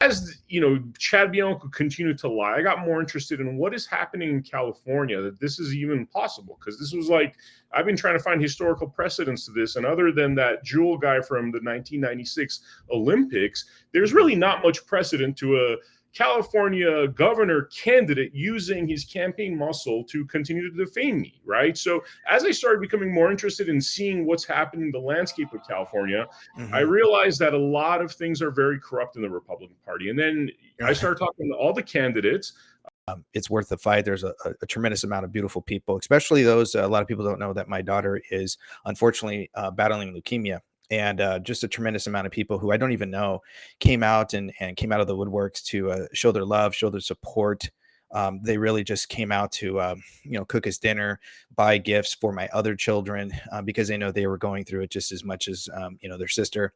as you know, Chad Bianco continued to lie, I got more interested in what is happening in California, that this is even possible. Because this was like, I've been trying to find historical precedents to this, and other than that Jewel guy from the 1996 Olympics, there's really not much precedent to a California governor candidate using his campaign muscle to continue to defame me, right? So as I started becoming more interested in seeing what's happening in the landscape of California, I Mm-hmm. realized that a lot of things are very corrupt in the Republican Party. And then I started talking to all the candidates. It's worth the fight. There's a tremendous amount of beautiful people, especially those. A lot of people don't know that my daughter is unfortunately battling leukemia. And just a tremendous amount of people who I don't even know came out and came out of the woodworks to show their love, show their support. They really just came out to, cook us dinner, buy gifts for my other children because they know they were going through it just as much as, their sister.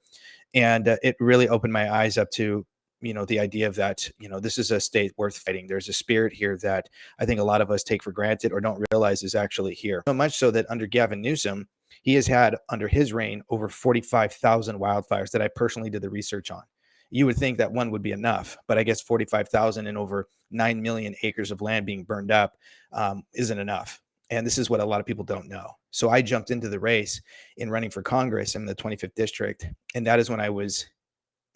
And it really opened my eyes up to the idea of that, this is a state worth fighting. There's a spirit here that I think a lot of us take for granted or don't realize is actually here. So much so that under Gavin Newsom, he has had under his reign over 45,000 wildfires that I personally did the research on. You would think that one would be enough, but I guess 45,000 and over 9 million acres of land being burned up isn't enough. And this is what a lot of people don't know. So I jumped into the race in running for Congress in the 25th district. And that is when I was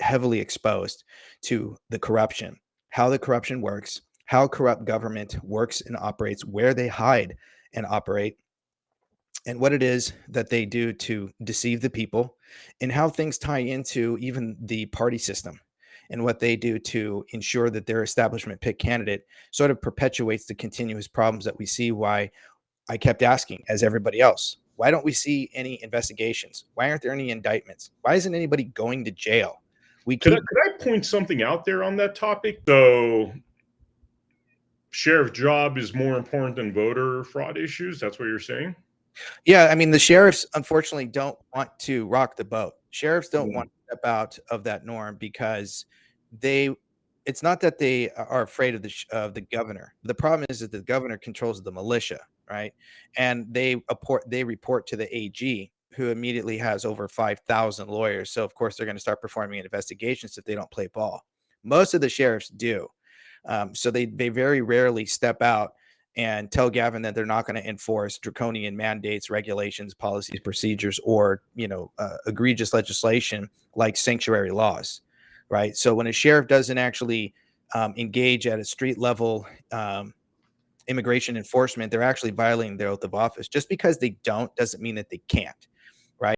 heavily exposed to the corruption, how the corruption works, how corrupt government works and operates, where they hide and operate, and what it is that they do to deceive the people, and how things tie into even the party system and what they do to ensure that their establishment pick candidate sort of perpetuates the continuous problems that we see. Why I kept asking, as everybody else, why don't we see any investigations? Why aren't there any indictments? Why isn't anybody going to jail? We keep Could I point something out there on that topic? So, sheriff job is more important than voter fraud issues. That's what you're saying? Yeah, I mean, the sheriffs unfortunately don't want to rock the boat. Sheriffs don't want Mm. to step out of that norm because they it's not that they are afraid of the governor. The problem is that the governor controls the militia, right? And they report to the AG, who immediately has over 5,000 lawyers. So of course they're going to start performing investigations if they don't play ball. Most of the sheriffs do. So they very rarely step out and tell Gavin that they're not going to enforce draconian mandates, regulations, policies, procedures, or egregious legislation like sanctuary laws, right? So when a sheriff doesn't actually engage at a street level immigration enforcement, they're actually violating their oath of office. Just because they don't doesn't mean that they can't, right?